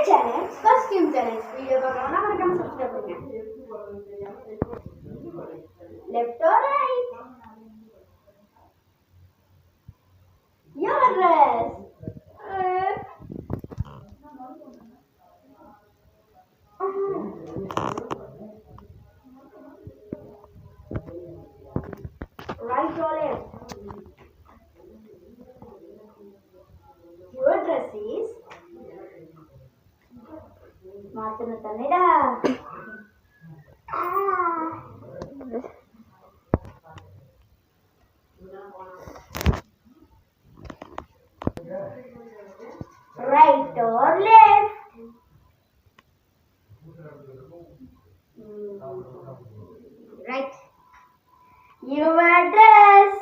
challenge, costume challenge. Video பார்க்கணும்னா மறக்காம subscribe பண்ணுங்க. Left or right? Your dress. Right or left? Your dress is Martin Tanida. Right or left? Right. Your dress.